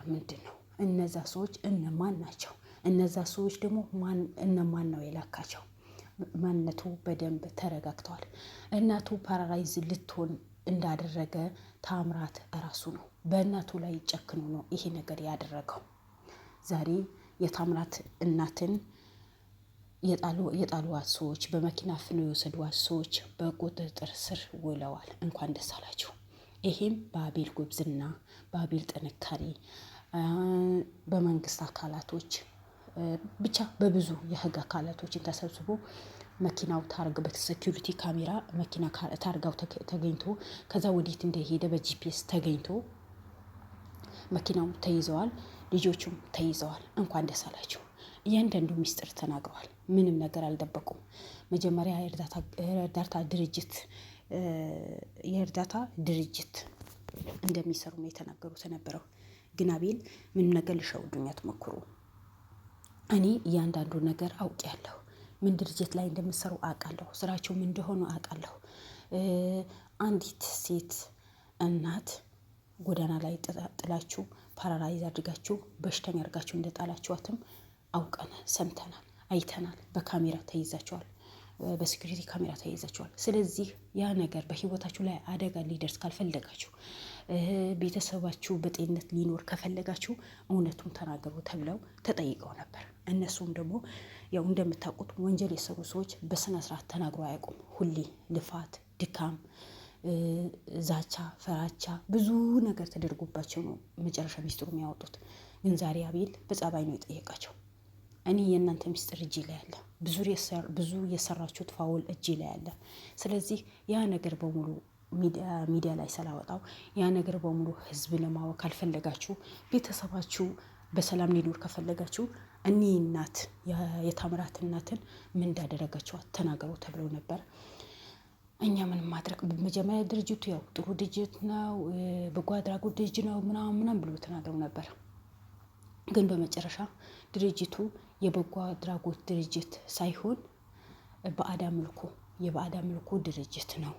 ምንድነው? እነዛ ሰዎች እነማን ናቸው? እነዛ ሰዎች ደግሞ እነማን ነው የላካቸው? ማንነቱ በደንብ ተረጋግተዋል። እናቱ ፓራላይዝ ልትሆን እንዳደረገ ታምራት እራሱ ነው። በእናቱ ላይ ጨክኖ ነው ይሄ ነገር ያደረገው። ዛሬ የታምራት እናትን የጣሉዋት ሰዎች፣ በመኪና አፍነው የወሰዷት ሰዎች በቁጥጥር ስር ውለዋል። እንኳን ደስ አላችሁ። ይሄም በአቤል ጉብዝና፣ በአቤል ጥንካሬ፣ በመንግስት አካላቶች ብቻ በብዙ የህግ አካላቶችን ተሰብስቦ መኪናው ታርግ በሴኪሪቲ ካሜራ መኪና ታርጋው ተገኝቶ ከዛ ወዴት እንደሄደ በጂፒኤስ ተገኝቶ መኪናው ተይዘዋል። ልጆቹም ተይዘዋል። እንኳን ደስ አላችሁ። እያንዳንዱ ሚስጥር ተናግረዋል። ምንም ነገር አልደበቁም። መጀመሪያ የእርዳታ ድርጅት እንደሚሰሩ ነው የተናገሩት የነበረው። ግን አቤል ምንም ነገር ልሸውዱኝ አትሞክሩ፣ እኔ እያንዳንዱ ነገር አውቄያለሁ። ምን ድርጅት ላይ እንደምትሰሩ አውቃለሁ። ስራችሁ ምን እንደሆነ አውቃለሁ። አንዲት ሴት እናት ጎዳና ላይ ጥላችሁ ፓራላይዝ አድርጋችሁ በሽተኛ አድርጋችሁ እንደጣላችኋትም አውቀን ሰምተናል፣ አይተናል። በካሜራ ተይዛችኋል፣ በሴኩሪቲ ካሜራ ተይዛችኋል። ስለዚህ ያ ነገር በህይወታችሁ ላይ አደጋ ሊደርስ ካልፈለጋችሁ፣ ቤተሰባችሁ በጤንነት ሊኖር ከፈለጋችሁ እውነቱን ተናገሩ ተብለው ተጠይቀው ነበር። እነሱም ደግሞ ያው እንደምታውቁት ወንጀል የሰሩ ሰዎች በስነ ስርዓት ተናግሮ አያውቁም። ሁሌ ልፋት፣ ድካም፣ ዛቻ፣ ፍራቻ ብዙ ነገር ተደርጎባቸው ነው መጨረሻ ሚስጥሩ የሚያወጡት። ግን ዛሬ አቤል በጸባይ ነው የጠየቃቸው። እኔ የእናንተ ሚስጥር እጄ ላይ አለ፣ ብዙ የሰራችሁት ፋውል እጄ ላይ አለ። ስለዚህ ያ ነገር በሙሉ ሚዲያ ላይ ስላወጣው ያ ነገር በሙሉ ህዝብ ለማወቅ ካልፈለጋችሁ፣ ቤተሰባችሁ በሰላም ሊኖር ከፈለጋችሁ እኔ እናት የታምራት እናትን ምን እንዳደረጋቸው ተናገሩ ተብለው ነበር። እኛ ምን ማድረግ በመጀመሪያ ድርጅቱ ያው ጥሩ ድርጅት ነው፣ በጎ አድራጎት ድርጅት ነው ምናምን ብሎ ተናገሩ ነበር። ግን በመጨረሻ ድርጅቱ የበጎ አድራጎት ድርጅት ሳይሆን የባዕድ አምልኮ ድርጅት ነው።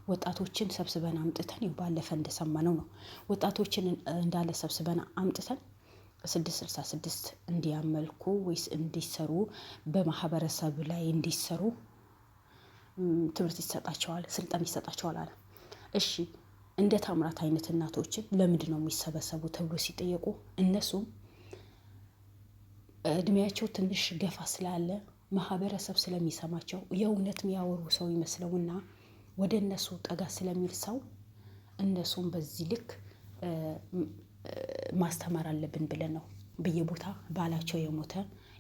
ወጣቶችን ሰብስበን አምጥተን ባለፈ እንደሰማነው ነው። ወጣቶችን እንዳለ ሰብስበን አምጥተን 666 እንዲያመልኩ ወይስ እንዲሰሩ በማህበረሰብ ላይ እንዲሰሩ ትምህርት ይሰጣቸዋል፣ ስልጠና ይሰጣቸዋል አለ። እሺ እንደ ታምራት አይነት እናቶችን ለምንድን ነው የሚሰበሰቡ ተብሎ ሲጠየቁ እነሱም እድሜያቸው ትንሽ ገፋ ስላለ ማህበረሰብ ስለሚሰማቸው የእውነት የሚያወሩ ሰው ይመስለውና ወደ እነሱ ጠጋ ስለሚል ሰው እነሱም በዚህ ልክ ማስተማር አለብን ብለን ነው በየቦታ ባላቸው የሞተ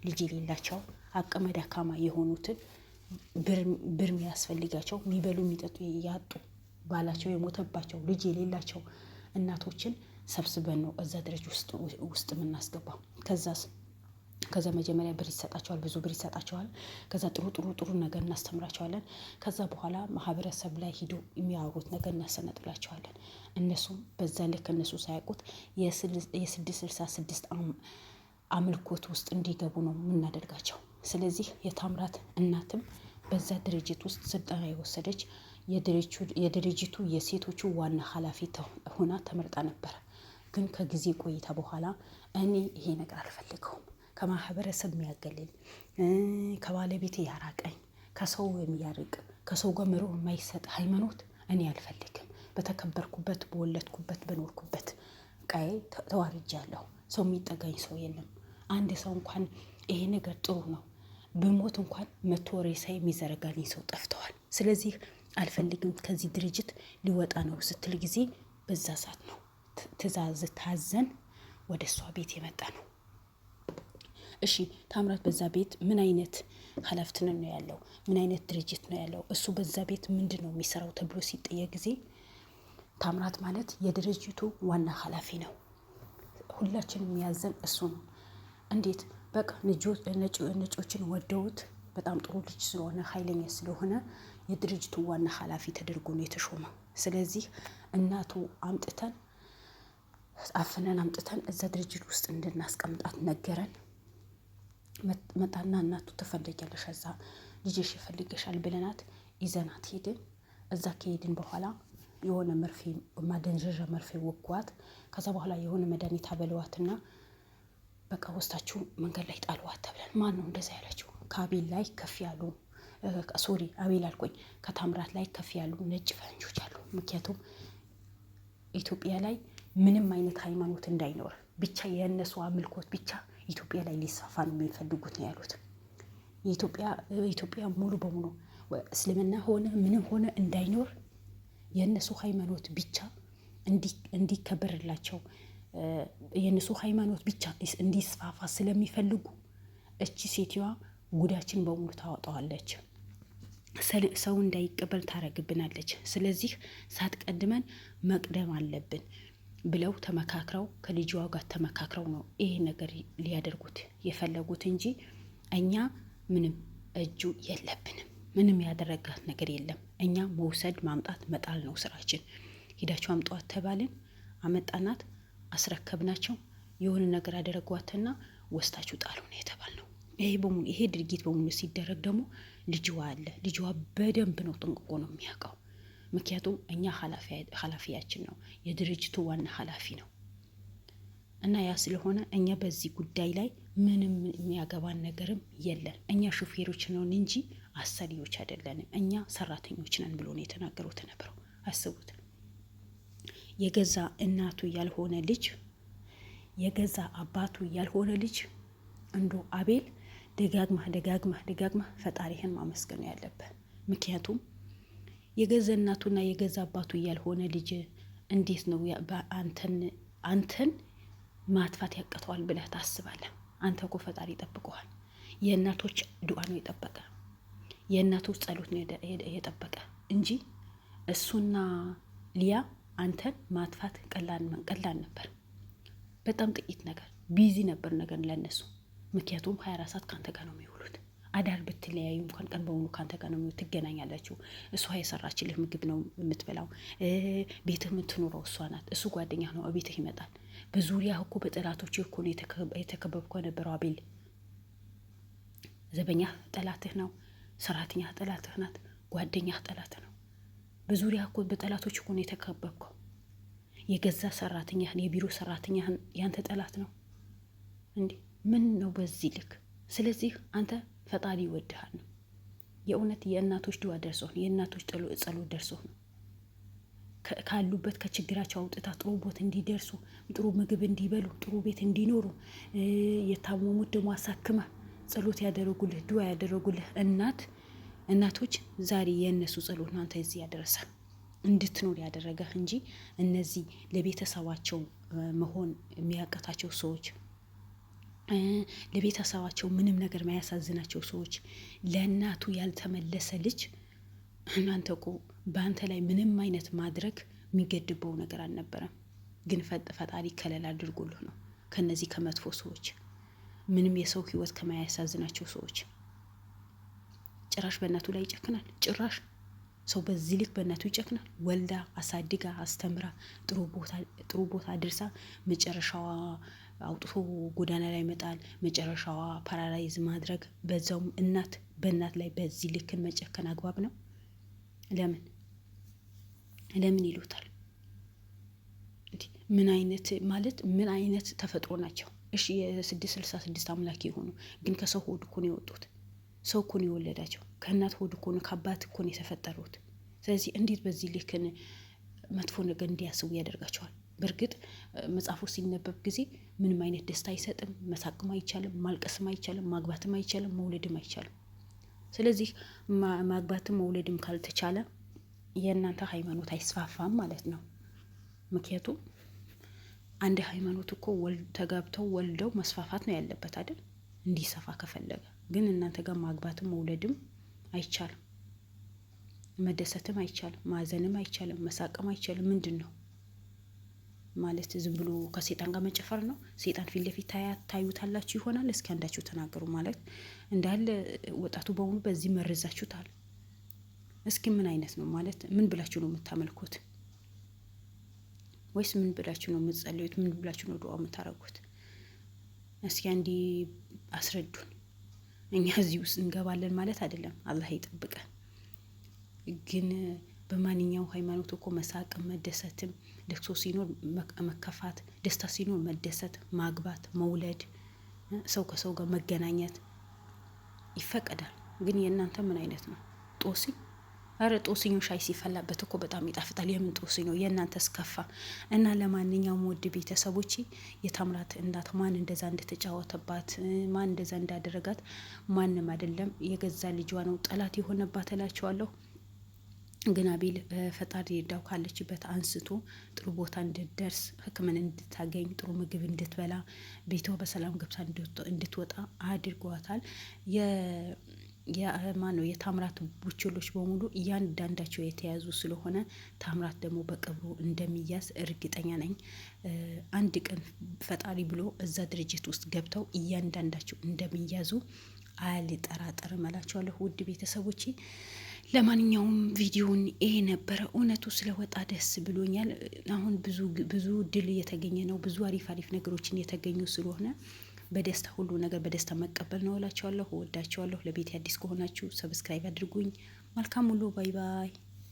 ልጅ የሌላቸው አቅመ ደካማ የሆኑትን ብር የሚያስፈልጋቸው የሚበሉ የሚጠጡ ያጡ ባላቸው የሞተባቸው ልጅ የሌላቸው እናቶችን ሰብስበን ነው እዛ ደረጃ ውስጥ የምናስገባው። ከዛ መጀመሪያ ብር ይሰጣቸዋል፣ ብዙ ብር ይሰጣቸዋል። ከዛ ጥሩ ነገር እናስተምራቸዋለን። ከዛ በኋላ ማህበረሰብ ላይ ሂዶ የሚያወሩት ነገር እናሰነጥላቸዋለን። እነሱም በዛ ልክ እነሱ ሳያውቁት የ666 አምልኮት ውስጥ እንዲገቡ ነው የምናደርጋቸው። ስለዚህ የታምራት እናትም በዛ ድርጅት ውስጥ ስልጠና የወሰደች የድርጅቱ የሴቶቹ ዋና ኃላፊ ሆና ተመርጣ ነበር። ግን ከጊዜ ቆይታ በኋላ እኔ ይሄ ነገር አልፈልገውም፣ ከማህበረሰብ የሚያገለኝ፣ ከባለቤቴ ያራቀኝ፣ ከሰው የሚያርቅ፣ ከሰው ጋር መሮር የማይሰጥ ሃይማኖት እኔ አልፈልግም። በተከበርኩበት፣ በወለድኩበት፣ በኖርኩበት ቀይ ተዋርጃለሁ። ሰው የሚጠጋኝ ሰው የለም። አንድ ሰው እንኳን ይሄ ነገር ጥሩ ነው ብሞት እንኳን መቶ ሬሳ የሚዘረጋልኝ ሰው ጠፍተዋል። ስለዚህ አልፈልግም፣ ከዚህ ድርጅት ሊወጣ ነው ስትል ጊዜ በዛ ሰዓት ነው ትእዛዝ ታዘን ወደ እሷ ቤት የመጣ ነው። እሺ ታምራት በዛ ቤት ምን አይነት ኃላፊነት ነው ያለው? ምን አይነት ድርጅት ነው ያለው? እሱ በዛ ቤት ምንድን ነው የሚሰራው ተብሎ ሲጠየቅ ጊዜ ታምራት ማለት የድርጅቱ ዋና ኃላፊ ነው። ሁላችንም የሚያዘን እሱ ነው። እንዴት በቃ ነጮችን ወደውት በጣም ጥሩ ልጅ ስለሆነ ኃይለኛ ስለሆነ የድርጅቱ ዋና ኃላፊ ተደርጎ ነው የተሾመው። ስለዚህ እናቱ አፍነን አምጥተን እዛ ድርጅት ውስጥ እንድናስቀምጣት ነገረን። መጣና እናቱ ትፈልጊያለሽ፣ እዛ ልጅሽ ይፈልግሻል ብለናት ይዘናት ሄድን። እዛ ከሄድን በኋላ የሆነ መርፌ ማደንዘዣ መርፌ ወጓት። ከዛ በኋላ የሆነ መድኃኒት አበለዋትና በቃ ወስታችሁ መንገድ ላይ ጣሏት ተብለን። ማን ነው እንደዛ ያላችሁ? ከአቤል ላይ ከፍ ያሉ ሶሪ አቤል አልቆኝ ከታምራት ላይ ከፍ ያሉ ነጭ ፈረንጆች አሉ። ምክንያቱም ኢትዮጵያ ላይ ምንም አይነት ሃይማኖት እንዳይኖር ብቻ የእነሱ አምልኮት ብቻ ኢትዮጵያ ላይ ሊስፋፋ ነው የሚፈልጉት ነው ያሉት። ኢትዮጵያ ሙሉ በሙሉ እስልምና ሆነ ምንም ሆነ እንዳይኖር የእነሱ ሃይማኖት ብቻ እንዲከበርላቸው የእነሱ ሃይማኖት ብቻ እንዲስፋፋ ስለሚፈልጉ እቺ ሴትዮዋ ጉዳችን በሙሉ ታወጣዋለች፣ ሰው እንዳይቀበል ታረግብናለች። ስለዚህ ሳትቀድመን መቅደም አለብን ብለው ተመካክረው ከልጅዋ ጋር ተመካክረው ነው ይሄ ነገር ሊያደርጉት የፈለጉት እንጂ እኛ ምንም እጁ የለብንም። ምንም ያደረጋት ነገር የለም። እኛ መውሰድ ማምጣት መጣል ነው ስራችን። ሂዳችሁ አምጧት ተባልን፣ አመጣናት፣ አስረከብናቸው። የሆነ ነገር አደረጓትና ወስታችሁ ጣሉ ነው የተባልነው። ይሄ ድርጊት በሙሉ ሲደረግ ደግሞ ልጅዋ አለ። ልጅዋ በደንብ ነው ጥንቅቆ ነው የሚያውቀው። ምክንያቱም እኛ ኃላፊያችን ነው፣ የድርጅቱ ዋና ኃላፊ ነው። እና ያ ስለሆነ እኛ በዚህ ጉዳይ ላይ ምንም የሚያገባን ነገርም የለን። እኛ ሹፌሮች ነን እንጂ አሰሪዎች አይደለንም። እኛ ሰራተኞች ነን ብሎ ነው የተናገሩት ነበረው። አስቡት፣ የገዛ እናቱ ያልሆነ ልጅ፣ የገዛ አባቱ ያልሆነ ልጅ እንዶ አቤል ደጋግማ ፈጣሪህን ማመስገን ያለበት። ምክንያቱም የገዛ እናቱና የገዛ አባቱ ያልሆነ ልጅ እንዴት ነው አንተን ማጥፋት ያቀተዋል ብለህ ታስባለህ? አንተ እኮ ፈጣሪ ይጠብቀዋል። የእናቶች ዱዓ ነው የጠበቀ፣ የእናቶች ጸሎት ነው የጠበቀ እንጂ እሱና ሊያ አንተን ማጥፋት ቀላል ነበር። በጣም ጥቂት ነገር ቢዚ ነበር ነገር ለነሱ። ምክንያቱም 24 ሰዓት ካንተ ጋር ነው የሚውሉት። አዳር ብትለያዩ እንኳን ቀን በሙሉ ካንተ ጋር ነው ትገናኛላችሁ። እሷ የሰራችልህ ምግብ ነው የምትበላው። ቤትህ የምትኖረው እሷ ናት። እሱ ጓደኛ ነው፣ ቤትህ ይመጣል። በዙሪያ እኮ በጠላቶች እኮ ነው የተከበብኩ የነበረው አቤል። ዘበኛ ጠላትህ ነው፣ ሰራተኛ ጠላትህ ናት፣ ጓደኛ ጠላትህ ነው። በዙሪያ እኮ በጠላቶች እኮ ነው የተከበብከው። የገዛ ሰራተኛህን የቢሮ ሰራተኛህን ያንተ ጠላት ነው እንዴ? ምን ነው በዚህ ልክ? ስለዚህ አንተ ፈጣሪ ይወድሃል ነው የእውነት። የእናቶች ድዋ ደርሶ ነው፣ የእናቶች ጸሎት ደርሶ ነው ካሉበት ከችግራቸው አውጥታ ጥሩ ቦታ እንዲደርሱ፣ ጥሩ ምግብ እንዲበሉ፣ ጥሩ ቤት እንዲኖሩ፣ የታመሙት ደግሞ አሳክማ ጸሎት ያደረጉልህ ድዋ ያደረጉልህ እናቶች ዛሬ የእነሱ ጸሎት ነው አንተ እዚህ ያደረሰ እንድትኖር ያደረገህ እንጂ እነዚህ ለቤተሰባቸው መሆን የሚያቀታቸው ሰዎች፣ ለቤተሰባቸው ምንም ነገር ማያሳዝናቸው ሰዎች፣ ለእናቱ ያልተመለሰ ልጅ እናንተ እኮ በአንተ ላይ ምንም አይነት ማድረግ የሚገድበው ነገር አልነበረም። ግን ፈጣሪ ከለላ አድርጎልህ ነው ከነዚህ ከመጥፎ ሰዎች፣ ምንም የሰው ህይወት ከማያሳዝናቸው ሰዎች። ጭራሽ በእናቱ ላይ ይጨክናል። ጭራሽ ሰው በዚህ ልክ በእናቱ ይጨክናል? ወልዳ አሳድጋ አስተምራ ጥሩ ቦታ አድርሳ መጨረሻዋ አውጥቶ ጎዳና ላይ መጣል፣ መጨረሻዋ ፓራላይዝ ማድረግ፣ በዛውም በእናት ላይ በዚህ ልክን መጨከን አግባብ ነው? ለምን ይሉታል? ምን አይነት ተፈጥሮ ናቸው? እሺ የ666 አምላክ የሆኑ ግን ከሰው ሆድ እኮ ነው የወጡት። ሰው እኮ ነው የወለዳቸው። ከእናት ሆድ እኮ ነው ከአባት እኮ ነው የተፈጠሩት። ስለዚህ እንዴት በዚህ ልክን መጥፎ ነገር እንዲያስቡ ያደርጋቸዋል? በእርግጥ መጽሐፉ ሲነበብ ጊዜ ምንም አይነት ደስታ አይሰጥም። መሳቅም አይቻልም፣ ማልቀስም አይቻልም፣ ማግባትም አይቻልም፣ መውለድም አይቻልም። ስለዚህ ማግባትም መውለድም ካልተቻለ የእናንተ ሃይማኖት አይስፋፋም ማለት ነው። ምክንያቱም አንድ ሃይማኖት እኮ ተጋብተው ወልደው መስፋፋት ነው ያለበት አይደል? እንዲሰፋ ከፈለገ ግን እናንተ ጋር ማግባትም መውለድም አይቻልም፣ መደሰትም አይቻልም፣ ማዘንም አይቻልም፣ መሳቅም አይቻልም። ምንድን ነው ማለት? ዝም ብሎ ከሴጣን ጋር መጨፈር ነው? ሴጣን ፊት ለፊት ታዩታላችሁ ይሆናል። እስኪ አንዳችሁ ተናገሩ። ማለት እንዳለ ወጣቱ በሙሉ በዚህ መርዛችሁታል። እስኪ ምን አይነት ነው ማለት? ምን ብላችሁ ነው የምታመልኩት? ወይስ ምን ብላችሁ ነው የምትጸልዩት? ምን ብላችሁ ነው ዱዓ የምታረጉት? እስኪ አንዲ አስረዱን። እኛ እዚህ ውስጥ እንገባለን ማለት አይደለም፣ አላህ ይጠብቀን። ግን በማንኛውም ሃይማኖት እኮ መሳቅም መደሰትም፣ ለቅሶ ሲኖር መከፋት፣ ደስታ ሲኖር መደሰት፣ ማግባት፣ መውለድ፣ ሰው ከሰው ጋር መገናኘት ይፈቀዳል። ግን የእናንተ ምን አይነት ነው? ጦሲ? አረ ጦስኙ ሻይ ሲፈላበት እኮ በጣም ይጣፍጣል። የምን ጦሲ ነው? የእናንተስ ከፋ። እና ለማንኛውም ውድ ቤተሰቦች የታምራት እናት ማን እንደዛ እንደተጫወተባት ማን እንደዛ እንዳደረጋት ማንም አይደለም የገዛ ልጇ ነው ጠላት የሆነባት እላቸዋለሁ። ግን አቤል ፈጣሪ ይርዳው፣ ካለችበት አንስቶ ጥሩ ቦታ እንድትደርስ ሕክምና እንድታገኝ ጥሩ ምግብ እንድትበላ ቤቷ በሰላም ገብታ እንድትወጣ አድርጓታል። የማን ነው የታምራት ቡችሎች በሙሉ እያንዳንዳቸው የተያዙ ስለሆነ ታምራት ደግሞ በቅርቡ እንደሚያዝ እርግጠኛ ነኝ። አንድ ቀን ፈጣሪ ብሎ እዛ ድርጅት ውስጥ ገብተው እያንዳንዳቸው እንደሚያዙ አልጠራጠርም እላቸዋለሁ ውድ ቤተሰቦቼ። ለማንኛውም ቪዲዮን ይሄ ነበረ። እውነቱ ስለወጣ ደስ ብሎኛል። አሁን ብዙ ድል እየተገኘ ነው። ብዙ አሪፍ ነገሮችን የተገኙ ስለሆነ በደስታ ሁሉ ነገር በደስታ መቀበል ነው እላቸዋለሁ። እወዳቸዋለሁ። ለቤት አዲስ ከሆናችሁ ሰብስክራይብ አድርጉኝ። መልካም ሁሉ። ባይ ባይ።